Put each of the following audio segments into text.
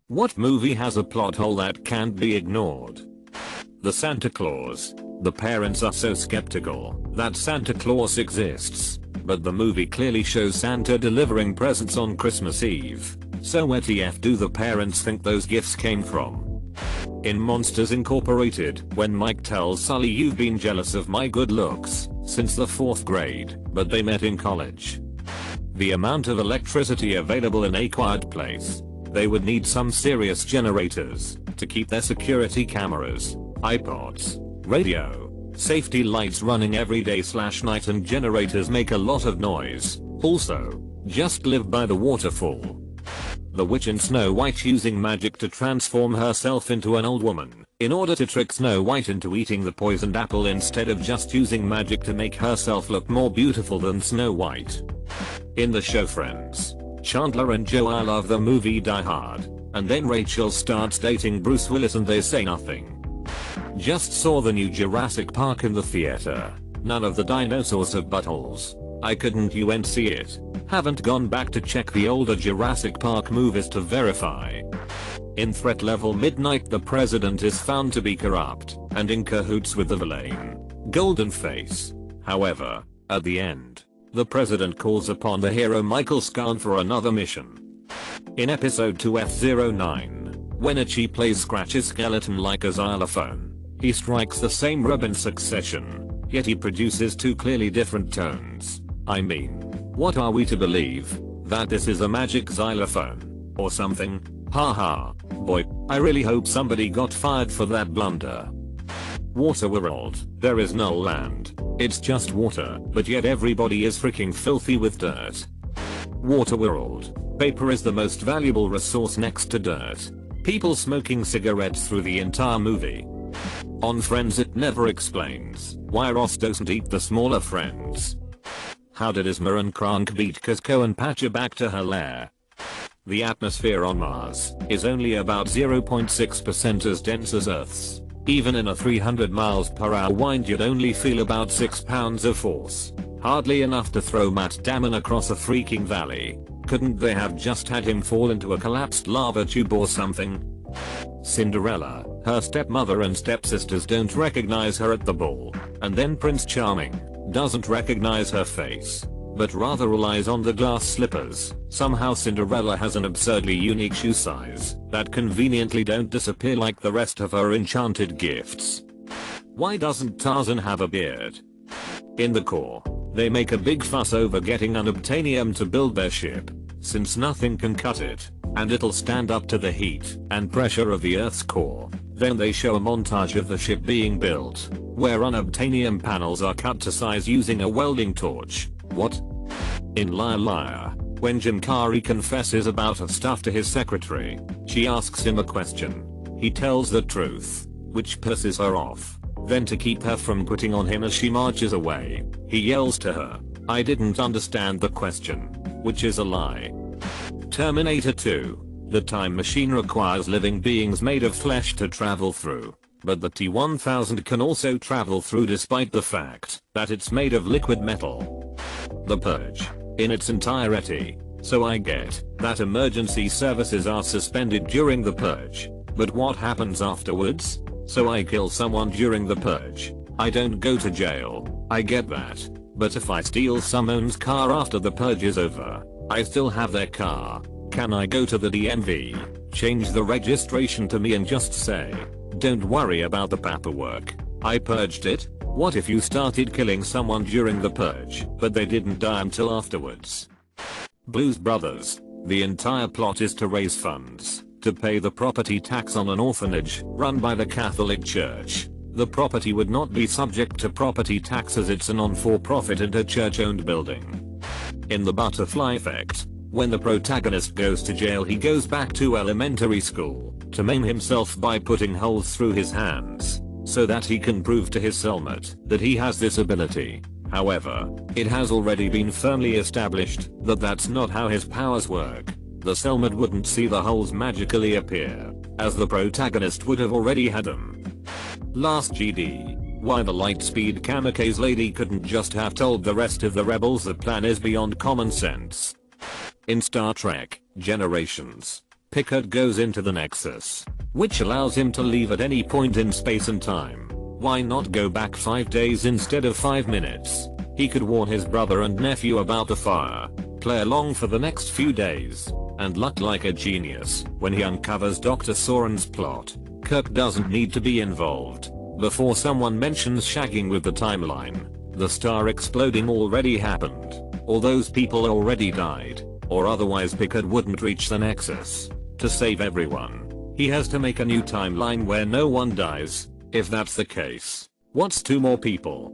What movie has a plot hole that can't be ignored? The Santa Claus. The parents are so skeptical that Santa Claus exists, but the movie clearly shows Santa delivering presents on Christmas Eve. So where TF do the parents think those gifts came from? In Monsters Incorporated, when Mike tells Sully, "You've been jealous of my good looks since the 4th grade, but they met in college." The amount of electricity available in A Quiet Place. They would need some serious generators to keep their security cameras, iPods, radio, safety lights running every day/night, and generators make a lot of noise. Also, just live by the waterfall. The witch in Snow White using magic to transform herself into an old woman in order to trick Snow White into eating the poisoned apple instead of just using magic to make herself look more beautiful than Snow White. In the show Friends, Chandler and Joey love the movie Die Hard, and then Rachel starts dating Bruce Willis and they say nothing. Just saw the new Jurassic Park in the theater. None of the dinosaurs have buttholes. I couldn't even see it. Haven't gone back to check the older Jurassic Park movies to verify. In Threat Level Midnight, the president is found to be corrupt and in cahoots with the villain, Golden Face. However, at the end, the president calls upon the hero Michael Scarn for another mission. In episode 2F09, when Archie plays Scratch's skeleton like a xylophone, he strikes the same rub in succession, yet he produces two clearly different tones. I mean, what are we to believe? That this is a magic xylophone? Or something? Haha. Boy, I really hope somebody got fired for that blunder. Waterworld. There is no land. It's just water, but yet everybody is freaking filthy with dirt. Waterworld. Paper is the most valuable resource next to dirt. People smoking cigarettes through the entire movie. On Friends, it never explains why Ross doesn't eat the smaller friends. How did Isma and Kronk beat Cusco and Patcher back to her lair? The atmosphere on Mars is only about 0.6% as dense as Earth's. Even in a 300 miles per hour wind, you'd only feel about 6 pounds of force. Hardly enough to throw Matt Damon across a freaking valley. Couldn't they have just had him fall into a collapsed lava tube or something? Cinderella. Her stepmother and stepsisters don't recognize her at the ball, and then Prince Charming doesn't recognize her face, but rather relies on the glass slippers. Somehow Cinderella has an absurdly unique shoe size that conveniently don't disappear like the rest of her enchanted gifts. Why doesn't Tarzan have a beard? In the core, they make a big fuss over getting unobtainium to build their ship, since nothing can cut it, and it'll stand up to the heat and pressure of the Earth's core. Then they show a montage of the ship being built, where unobtainium panels are cut to size using a welding torch. What? In Liar Liar, when Jim Carrey confesses about her stuff to his secretary, she asks him a question. He tells the truth, which pisses her off. Then to keep her from quitting on him as she marches away, he yells to her, "I didn't understand the question," which is a lie. Terminator 2. The time machine requires living beings made of flesh to travel through, but the T-1000 can also travel through despite the fact that it's made of liquid metal. The Purge. In its entirety. So I get that emergency services are suspended during the Purge, but what happens afterwards? So I kill someone during the Purge. I don't go to jail. I get that. But if I steal someone's car after the Purge is over, I still have their car. Can I go to the DMV, change the registration to me and just say, "Don't worry about the paperwork, I purged it"? What if you started killing someone during the Purge, but they didn't die until afterwards? Blues Brothers. The entire plot is to raise funds to pay the property tax on an orphanage run by the Catholic Church. The property would not be subject to property tax as it's a non-for-profit and a church-owned building. In The Butterfly Effect, when the protagonist goes to jail, he goes back to elementary school to maim himself by putting holes through his hands, so that he can prove to his cellmate that he has this ability. However, it has already been firmly established that that's not how his powers work. The cellmate wouldn't see the holes magically appear, as the protagonist would have already had them. Last GD. Why the Lightspeed Kamikaze lady couldn't just have told the rest of the rebels the plan is beyond common sense. In Star Trek Generations, Picard goes into the Nexus, which allows him to leave at any point in space and time. Why not go back 5 days instead of 5 minutes? He could warn his brother and nephew about the fire, play along for the next few days, and look like a genius when he uncovers Dr. Soren's plot. Kirk doesn't need to be involved. Before someone mentions shagging with the timeline, the star exploding already happened, or those people already died, or otherwise Picard wouldn't reach the Nexus. To save everyone, he has to make a new timeline where no one dies. If that's the case, what's 2 more people?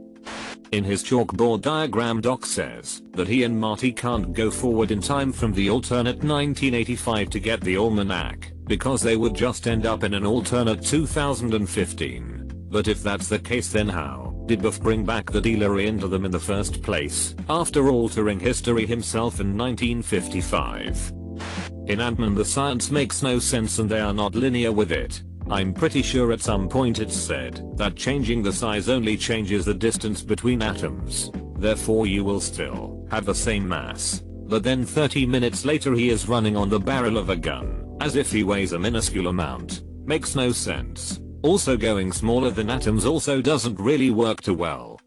In his chalkboard diagram, Doc says that he and Marty can't go forward in time from the alternate 1985 to get the almanac, because they would just end up in an alternate 2015. But if that's the case, then how did Buff bring back the DeLorean into them in the first place, after altering history himself in 1955? In Ant-Man the science makes no sense and they are not linear with it. I'm pretty sure at some point it's said that changing the size only changes the distance between atoms, therefore you will still have the same mass. But then 30 minutes later he is running on the barrel of a gun, as if he weighs a minuscule amount. Makes no sense. Also, going smaller than atoms also doesn't really work too well.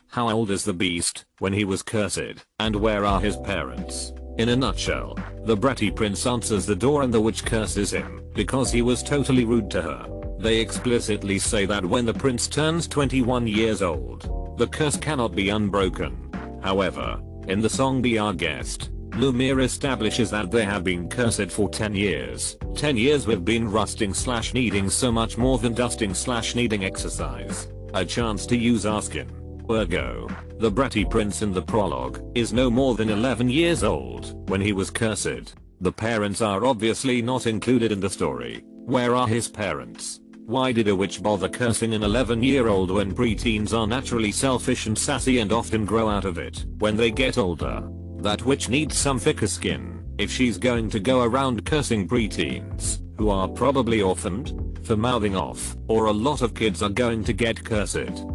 How old is the Beast when he was cursed, and where are his parents? In a nutshell, the bratty prince answers the door and the witch curses him because he was totally rude to her. They explicitly say that when the prince turns 21 years old, the curse cannot be unbroken. However, in the song Be Our Guest, Lumiere establishes that they have been cursed for 10 years. 10 years we've been rusting / needing so much more than dusting / needing exercise. A chance to use our skin. Ergo, the bratty prince in the prologue is no more than 11 years old when he was cursed. The parents are obviously not included in the story. Where are his parents? Why did a witch bother cursing an 11-year-old when preteens are naturally selfish and sassy and often grow out of it when they get older? That witch needs some thicker skin if she's going to go around cursing preteens, who are probably orphaned, for mouthing off, or a lot of kids are going to get cursed.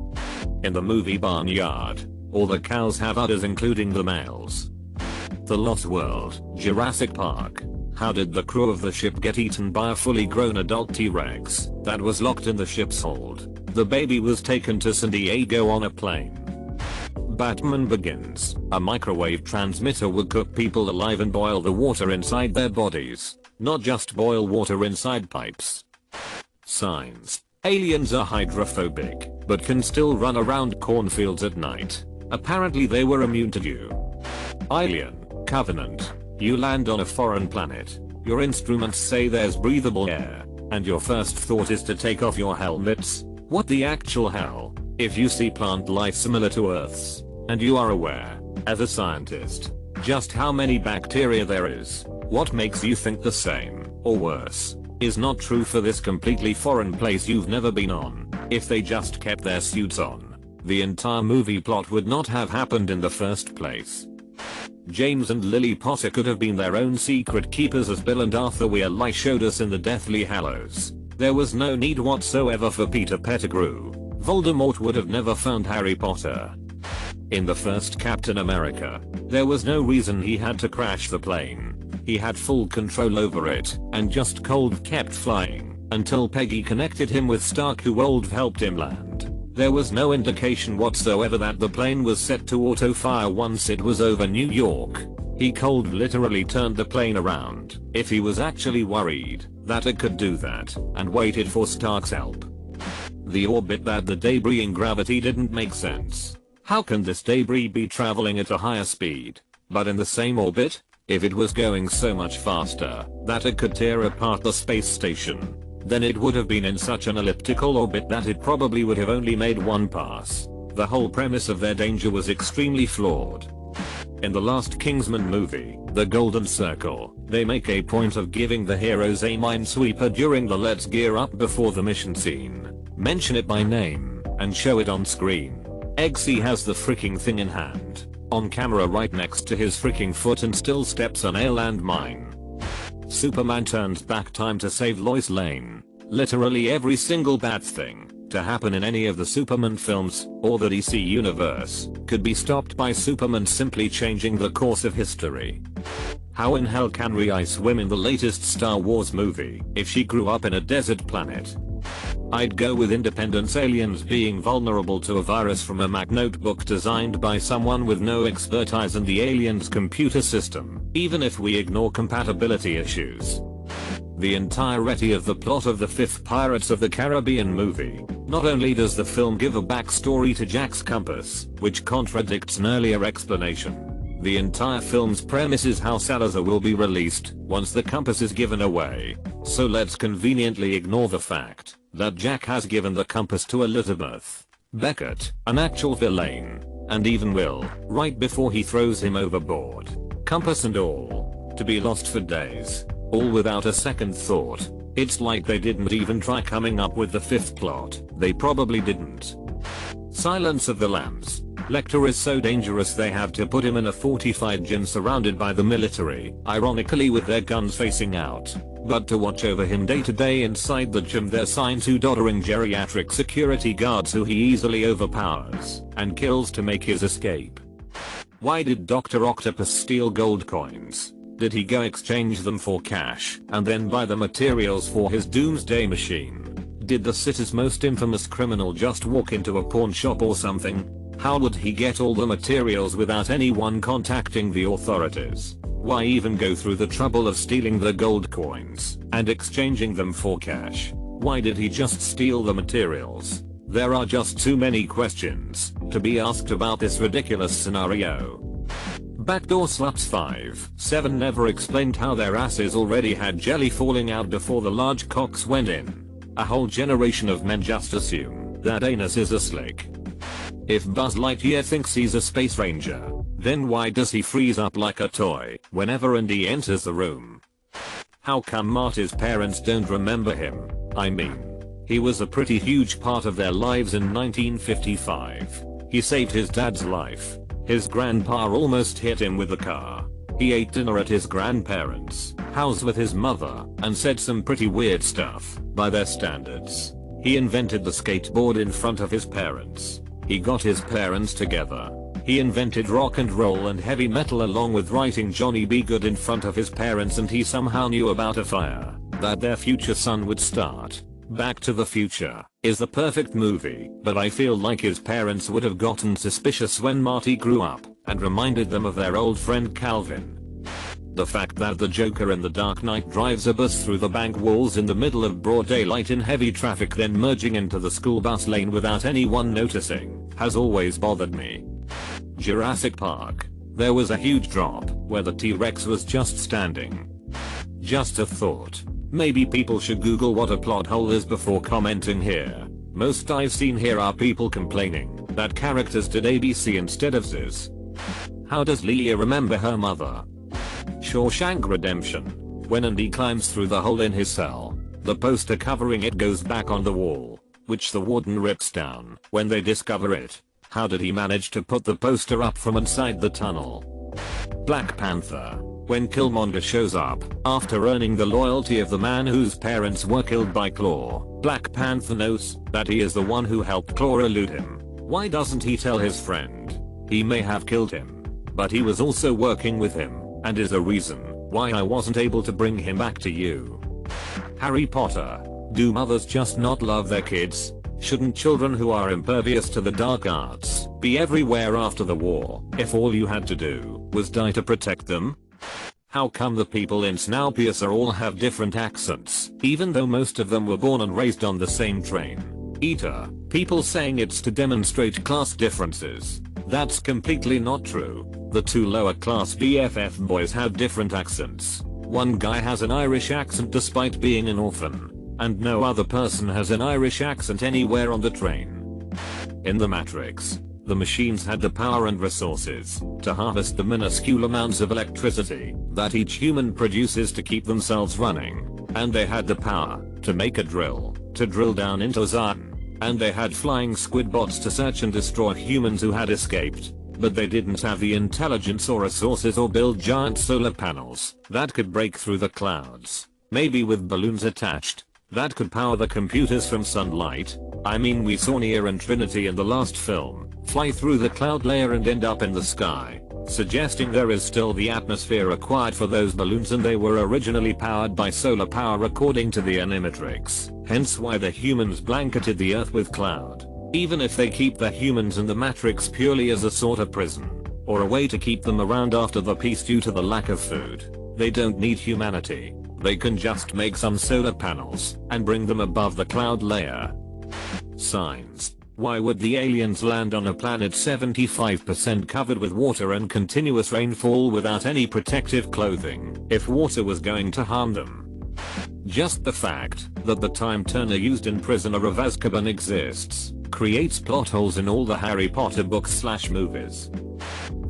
In the movie Barnyard, all the cows have udders including the males. The Lost World, Jurassic Park. How did the crew of the ship get eaten by a fully grown adult T-Rex that was locked in the ship's hold? The baby was taken to San Diego on a plane. Batman Begins. A microwave transmitter would cook people alive and boil the water inside their bodies, not just boil water inside pipes. Signs. Aliens are hydrophobic, but can still run around cornfields at night. Apparently they were immune to dew. Alien. Covenant. You land on a foreign planet. Your instruments say there's breathable air, and your first thought is to take off your helmets. What the actual hell? If you see plant life similar to Earth's, and you are aware, as a scientist, just how many bacteria there is, what makes you think the same, or worse, is not true for this completely foreign place you've never been on? If they just kept their suits on, the entire movie plot would not have happened in the first place. James and Lily Potter could have been their own secret keepers, as Bill and Arthur Weir showed us in the Deathly Hallows. There was no need whatsoever for Peter Pettigrew. Voldemort would have never found Harry Potter. In the first Captain America, there was no reason he had to crash the plane. He had full control over it, and just cold kept flying, until Peggy connected him with Stark, who helped him land. There was no indication whatsoever that the plane was set to auto fire once it was over New York. He cold literally turned the plane around, if he was actually worried that it could do that, and waited for Stark's help. The orbit that the debris in gravity didn't make sense. How can this debris be traveling at a higher speed, but in the same orbit? If it was going so much faster that it could tear apart the space station, then it would have been in such an elliptical orbit that it probably would have only made one pass. The whole premise of their danger was extremely flawed. In the last Kingsman movie, The Golden Circle, they make a point of giving the heroes a minesweeper during the let's gear up before the mission scene. Mention it by name, and show it on screen. Eggsy has the freaking thing in hand, on camera right next to his freaking foot, and still steps on a landmine. Superman turns back time to save Lois Lane. Literally every single bad thing to happen in any of the Superman films, or the DC universe, could be stopped by Superman simply changing the course of history. How in hell can Rei swim in the latest Star Wars movie if she grew up in a desert planet? I'd go with Independence aliens being vulnerable to a virus from a Mac notebook designed by someone with no expertise in the alien's computer system, even if we ignore compatibility issues. The entirety of the plot of the 5th Pirates of the Caribbean movie. Not only does the film give a backstory to Jack's compass, which contradicts an earlier explanation, the entire film's premise is how Salazar will be released once the compass is given away. So let's conveniently ignore the fact that Jack has given the compass to Elizabeth Beckett, an actual villain, and even Will, right before he throws him overboard. Compass and all, to be lost for days, all without a second thought. It's like they didn't even try coming up with the 5th plot. They probably didn't. Silence of the Lambs. Lecter is so dangerous they have to put him in a fortified gym surrounded by the military, ironically with their guns facing out. But to watch over him day to day inside the gym they're assigned 2 doddering geriatric security guards who he easily overpowers and kills to make his escape. Why did Dr. Octopus steal gold coins? Did he go exchange them for cash and then buy the materials for his doomsday machine? Did the city's most infamous criminal just walk into a pawn shop or something? How would he get all the materials without anyone contacting the authorities? Why even go through the trouble of stealing the gold coins and exchanging them for cash? Why did he just steal the materials? There are just too many questions to be asked about this ridiculous scenario. Backdoor Sluts 5-7 never explained how their asses already had jelly falling out before the large cocks went in. A whole generation of men just assume that anus is a slick. If Buzz Lightyear thinks he's a space ranger, then why does he freeze up like a toy whenever Indy enters the room? How come Marty's parents don't remember him? I mean, he was a pretty huge part of their lives in 1955. He saved his dad's life. His grandpa almost hit him with a car. He ate dinner at his grandparents' house with his mother and said some pretty weird stuff by their standards. He invented the skateboard in front of his parents. He got his parents together. He invented rock and roll and heavy metal along with writing Johnny B. Good in front of his parents, and he somehow knew about a fire that their future son would start. Back to the Future is the perfect movie, but I feel like his parents would have gotten suspicious when Marty grew up and reminded them of their old friend Calvin. The fact that the Joker in The Dark Knight drives a bus through the bank walls in the middle of broad daylight in heavy traffic then merging into the school bus lane without anyone noticing has always bothered me. Jurassic Park. There was a huge drop where the T-Rex was just standing. Just a thought. Maybe people should Google what a plot hole is before commenting here. Most I've seen here are people complaining that characters did ABC instead of Ziz. How does Leah remember her mother? Shawshank Redemption. When Andy climbs through the hole in his cell, the poster covering it goes back on the wall, which the warden rips down when they discover it. How did he manage to put the poster up from inside the tunnel? Black Panther. When Killmonger shows up, after earning the loyalty of the man whose parents were killed by Claw, Black Panther knows that he is the one who helped Claw elude him. Why doesn't he tell his friend? He may have killed him, but he was also working with him, and is a reason why I wasn't able to bring him back to you. Harry Potter. Do mothers just not love their kids? Shouldn't children who are impervious to the dark arts be everywhere after the war if all you had to do was die to protect them? How come the people in Snowpiercer all have different accents, even though most of them were born and raised on the same train? Eater. People saying it's to demonstrate class differences. That's completely not true. The 2 lower class BFF boys have different accents. One guy has an Irish accent despite being an orphan, and no other person has an Irish accent anywhere on the train. In The Matrix, the machines had the power and resources to harvest the minuscule amounts of electricity that each human produces to keep themselves running, and they had the power to make a drill to drill down into Zion, and they had flying squid bots to search and destroy humans who had escaped, but they didn't have the intelligence or resources or build giant solar panels that could break through the clouds, maybe with balloons attached, that could power the computers from sunlight. I mean, we saw Neo and Trinity in the last film fly through the cloud layer and end up in the sky. suggesting there is still the atmosphere required for those balloons and they were originally powered by solar power according to the Animatrix, hence why the humans blanketed the earth with cloud. Even if they keep the humans in the Matrix purely as a sort of prison, or a way to keep them around after the peace due to the lack of food, they don't need humanity. They can just make some solar panels and bring them above the cloud layer. Signs. Why would the aliens land on a planet 75% covered with water and continuous rainfall without any protective clothing if water was going to harm them? Just the fact that the time turner used in Prisoner of Azkaban exists creates plot holes in all the Harry Potter books/movies.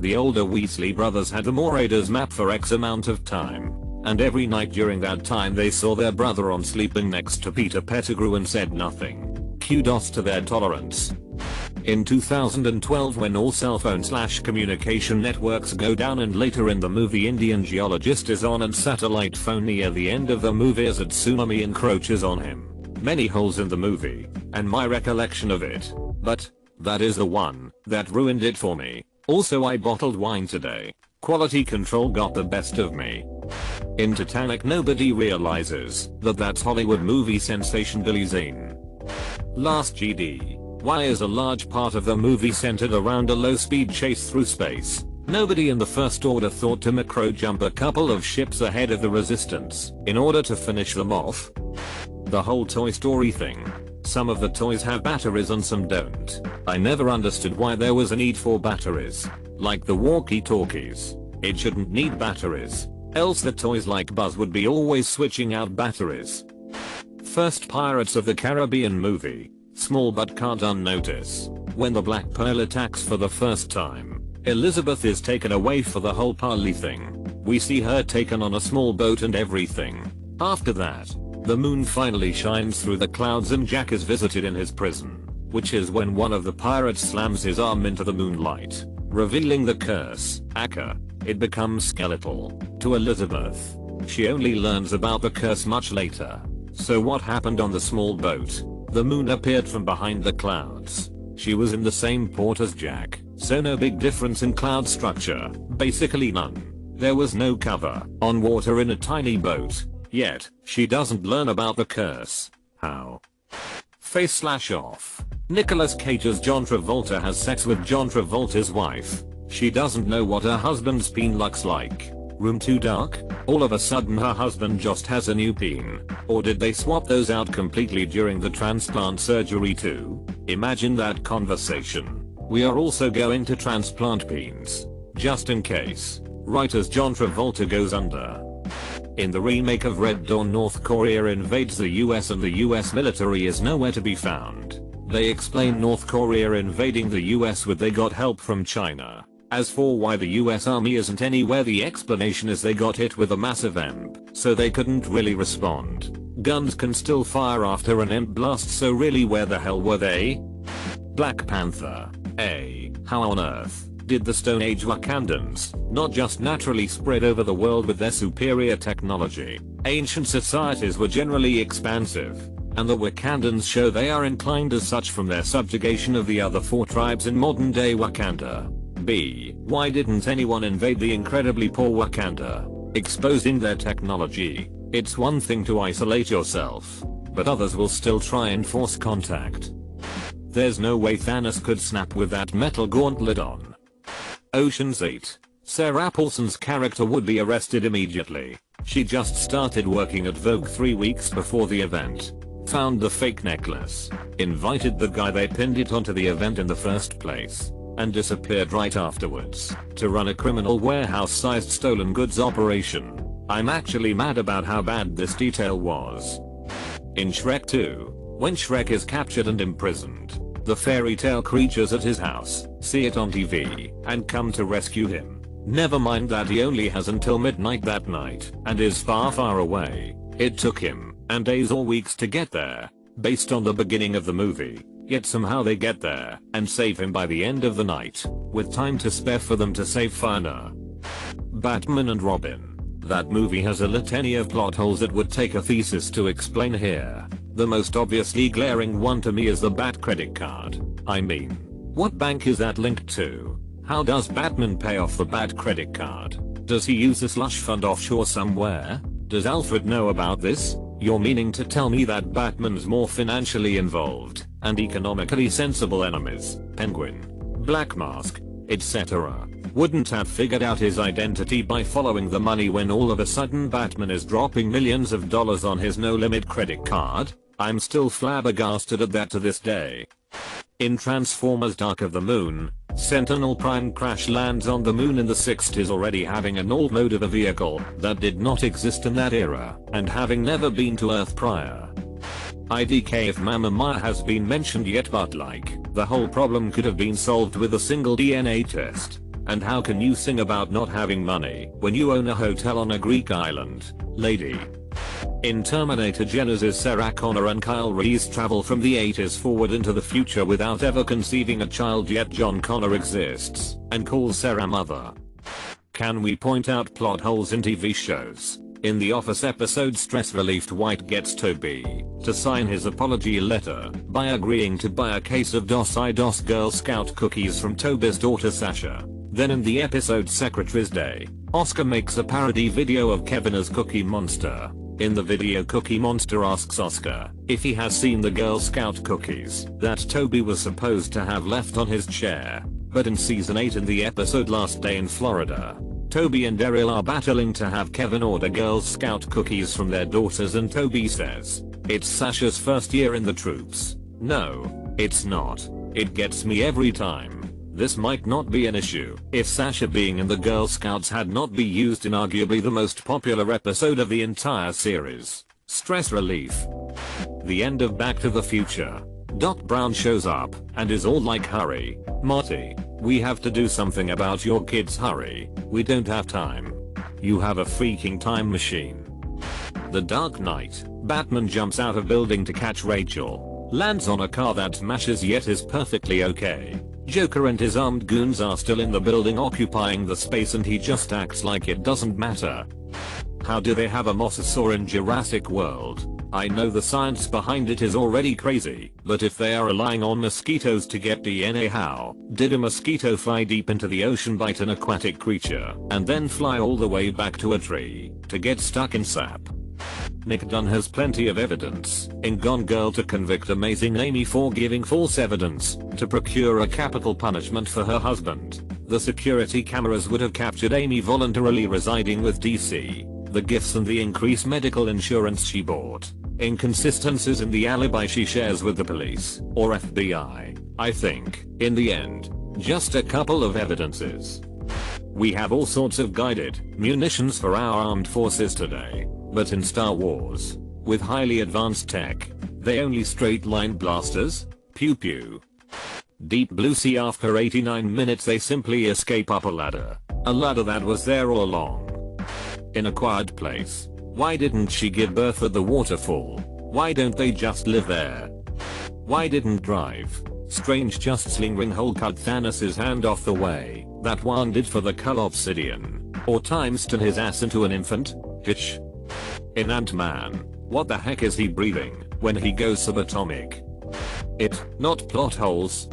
The older Weasley brothers had the Marauders map for X amount of time, and every night during that time they saw their brother on sleeping next to Peter Pettigrew and said nothing. Kudos to their tolerance. In 2012, when all cell phone/communication networks go down, and later in the movie Indian geologist is on a satellite phone near the end of the movie as a tsunami encroaches on him. Many holes in the movie, and my recollection of it, but that is the one that ruined it for me. Also, I bottled wine today. Quality control got the best of me. In Titanic, nobody realizes that that's Hollywood movie sensation Billie Zane. Last GD. Why is a large part of the movie centered around a low-speed chase through space? Nobody in the First Order thought to macro jump a couple of ships ahead of the Resistance in order to finish them off? The whole Toy Story thing. Some of the toys have batteries and some don't. I never understood why there was a need for batteries. Like the walkie-talkies. It shouldn't need batteries. Else the toys like Buzz would be always switching out batteries. First Pirates of the Caribbean movie. Small but can't unnotice. When the Black Pearl attacks for the first time, Elizabeth is taken away for the whole parley thing. We see her taken on a small boat and everything. After that, the moon finally shines through the clouds and Jack is visited in his prison, which is when one of the pirates slams his arm into the moonlight, revealing the curse. Aka. It becomes skeletal. To Elizabeth. She only learns about the curse much later. So what happened on the small boat? The moon appeared from behind the clouds. She was in the same port as Jack, so no big difference in cloud structure, basically none. There was no cover on water in a tiny boat, yet she doesn't learn about the curse. How? Face/off. Nicolas Cage's John Travolta has sex with John Travolta's wife. She doesn't know what her husband's peen looks like. Room too dark? All of a sudden her husband just has a new peen. Or did they swap those out completely during the transplant surgery too? Imagine that conversation. We are also going to transplant peens. Just in case. Right as John Travolta goes under. In the remake of Red Dawn, North Korea invades the US and the US military is nowhere to be found. They explain North Korea invading the US with they got help from China. As for why the US Army isn't anywhere, the explanation is they got hit with a massive EMP, so they couldn't really respond. Guns can still fire after an EMP blast, so really where the hell were they? Black Panther. How on earth did the Stone Age Wakandans not just naturally spread over the world with their superior technology? Ancient societies were generally expansive, and the Wakandans show they are inclined as such from their subjugation of the other 4 tribes in modern day Wakanda. B. Why didn't anyone invade the incredibly poor Wakanda? Exposing their technology. It's one thing to isolate yourself, but others will still try and force contact. There's no way Thanos could snap with that metal gauntlet on. Ocean's 8. Sarah Paulson's character would be arrested immediately. She just started working at Vogue 3 weeks before the event. Found the fake necklace. Invited the guy they pinned it onto the event in the first place. And disappeared right afterwards to run a criminal warehouse-sized stolen goods operation. I'm actually mad about how bad this detail was. In Shrek 2, when Shrek is captured and imprisoned, the fairy tale creatures at his house see it on TV and come to rescue him. Never mind that he only has until midnight that night and is far far away. It took him and days or weeks to get there, based on the beginning of the movie. Yet somehow they get there and save him by the end of the night, with time to spare for them to save Fiona. Batman and Robin. That movie has a litany of plot holes that would take a thesis to explain here. The most obviously glaring one to me is the Bat credit card. I mean, what bank is that linked to? How does Batman pay off the Bat credit card? Does he use a slush fund offshore somewhere? Does Alfred know about this? You're meaning to tell me that Batman's more financially involved and economically sensible enemies, Penguin, Black Mask, etc., wouldn't have figured out his identity by following the money when all of a sudden Batman is dropping millions of dollars on his no-limit credit card? I'm still flabbergasted at that to this day. In Transformers Dark of the Moon, Sentinel Prime crash lands on the moon in the 60s, already having an old mode of a vehicle that did not exist in that era and having never been to Earth prior. IDK if Mamma Mia has been mentioned yet, but like, the whole problem could have been solved with a single DNA test. And how can you sing about not having money when you own a hotel on a Greek island, lady? In Terminator Genesis, Sarah Connor and Kyle Reese travel from the 80s forward into the future without ever conceiving a child, yet John Connor exists and calls Sarah mother. Can we point out plot holes in TV shows? In The Office episode Stress Relief, Dwight gets Toby to sign his apology letter by agreeing to buy a case of Dos Girl Scout cookies from Toby's daughter Sasha. Then in the episode Secretary's Day, Oscar makes a parody video of Kevin as Cookie Monster. In the video, Cookie Monster asks Oscar if he has seen the Girl Scout cookies that Toby was supposed to have left on his chair. But in season 8 in the episode Last Day in Florida, Toby and Daryl are battling to have Kevin order Girl Scout cookies from their daughters, and Toby says, "It's Sasha's first year in the troops." No, it's not. It gets me every time. This might not be an issue if Sasha being in the Girl Scouts had not been used in arguably the most popular episode of the entire series, Stress Relief. The end of Back to the Future. Doc Brown shows up and is all like, "Hurry, Marty, we have to do something about your kids, hurry, we don't have time. You have a freaking time machine." The Dark Knight. Batman jumps out of building to catch Rachel, lands on a car that smashes yet is perfectly okay. Joker and his armed goons are still in the building occupying the space, and he just acts like it doesn't matter. How do they have a mosasaur in Jurassic World? I know the science behind it is already crazy, but if they are relying on mosquitoes to get DNA, how did a mosquito fly deep into the ocean, bite an aquatic creature, and then fly all the way back to a tree to get stuck in sap? Nick Dunn has plenty of evidence in Gone Girl to convict Amazing Amy for giving false evidence to procure a capital punishment for her husband. The security cameras would have captured Amy voluntarily residing with DC, the gifts and the increased medical insurance she bought, inconsistencies in the alibi she shares with the police or FBI. I think, in the end, just a couple of evidences. We have all sorts of guided munitions for our armed forces today, but in Star Wars, with highly advanced tech, they only straight line blasters? Pew pew. Deep Blue Sea. After 89 minutes they simply escape up a ladder that was there all along. In A Quiet Place. Why didn't she give birth at the waterfall? Why don't they just live there? Why didn't Drive Strange just slinging hole cut Thanos' hand off the way that one did for the Cull Obsidian? Or time-stone his ass into an infant? Hitch. In Ant-Man, what the heck is he breathing when he goes subatomic? It, not plot holes.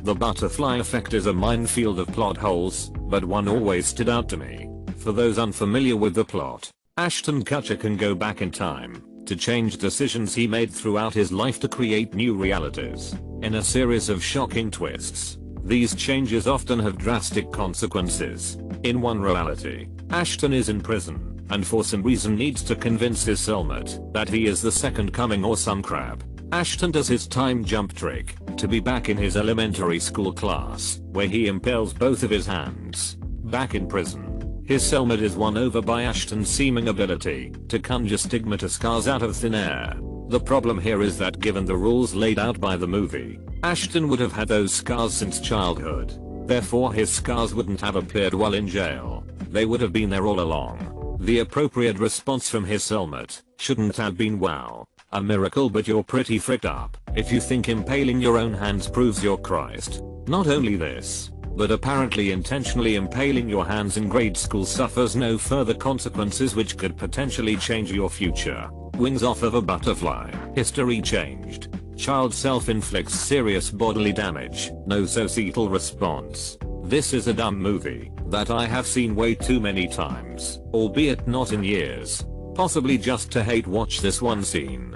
The butterfly effect is a minefield of plot holes, but one always stood out to me. For those unfamiliar with the plot, Ashton Kutcher can go back in time to change decisions he made throughout his life to create new realities. In a series of shocking twists, these changes often have drastic consequences. In one reality, Ashton is in prison and for some reason needs to convince his cellmate that he is the second coming or some crap. Ashton does his time jump trick to be back in his elementary school class, where he impales both of his hands. Back in prison, his cellmate is won over by Ashton's seeming ability to conjure stigmata scars out of thin air. The problem here is that given the rules laid out by the movie, Ashton would have had those scars since childhood. Therefore his scars wouldn't have appeared while in jail. They would have been there all along. The appropriate response from his cellmate shouldn't have been, "Wow, a miracle, but you're pretty fricked up if you think impaling your own hands proves you're Christ." Not only this, but apparently intentionally impaling your hands in grade school suffers no further consequences which could potentially change your future. Wings off of a butterfly. History changed. Child self-inflicts serious bodily damage. No societal response. This is a dumb movie that I have seen way too many times, albeit not in years. Possibly just to hate watch this one scene.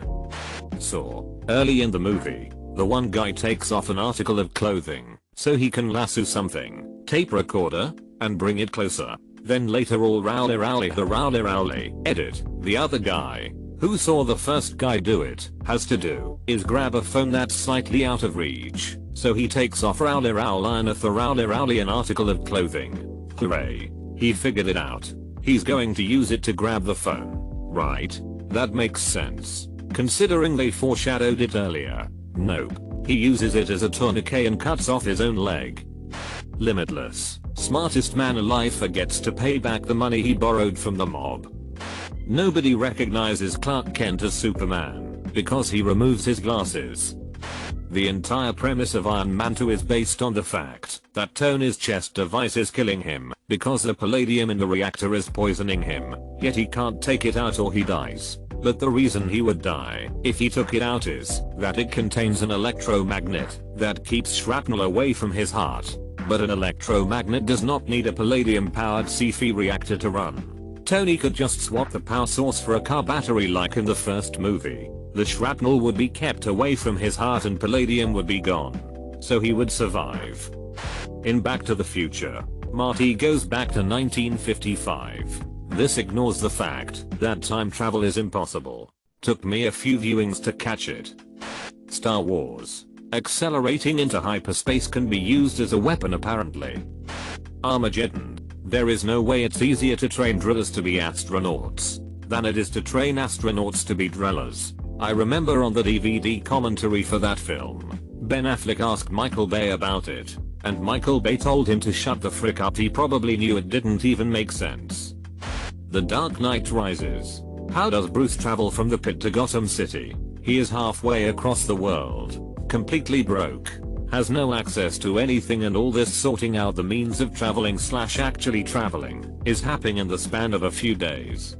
So, early in the movie, the one guy takes off an article of clothing so he can lasso something, tape recorder, and bring it closer. Then later all rowley edit, the other guy, who saw the first guy do it, has to do is grab a phone that's slightly out of reach. So he takes off rowley an article of clothing. Hooray. He figured it out. He's going to use it to grab the phone. Right? That makes sense. Considering they foreshadowed it earlier. Nope. He uses it as a tourniquet and cuts off his own leg. Limitless. Smartest man alive forgets to pay back the money he borrowed from the mob. Nobody recognizes Clark Kent as Superman because he removes his glasses. The entire premise of Iron Man 2 is based on the fact that Tony's chest device is killing him because the palladium in the reactor is poisoning him, yet he can't take it out or he dies. But the reason he would die if he took it out is that it contains an electromagnet that keeps shrapnel away from his heart. But an electromagnet does not need a palladium-powered C3 reactor to run. Tony could just swap the power source for a car battery like in the first movie. The shrapnel would be kept away from his heart and palladium would be gone. So he would survive. In Back to the Future, Marty goes back to 1955. This ignores the fact that time travel is impossible. Took me a few viewings to catch it. Star Wars. Accelerating into hyperspace can be used as a weapon apparently. Armageddon. There is no way it's easier to train drillers to be astronauts than it is to train astronauts to be drillers. I remember on the DVD commentary for that film, Ben Affleck asked Michael Bay about it, and Michael Bay told him to shut the frick up. He probably knew it didn't even make sense. The Dark Knight Rises. How does Bruce travel from the pit to Gotham City? He is halfway across the world, completely broke, has no access to anything, and all this sorting out the means of traveling / actually traveling is happening in the span of a few days.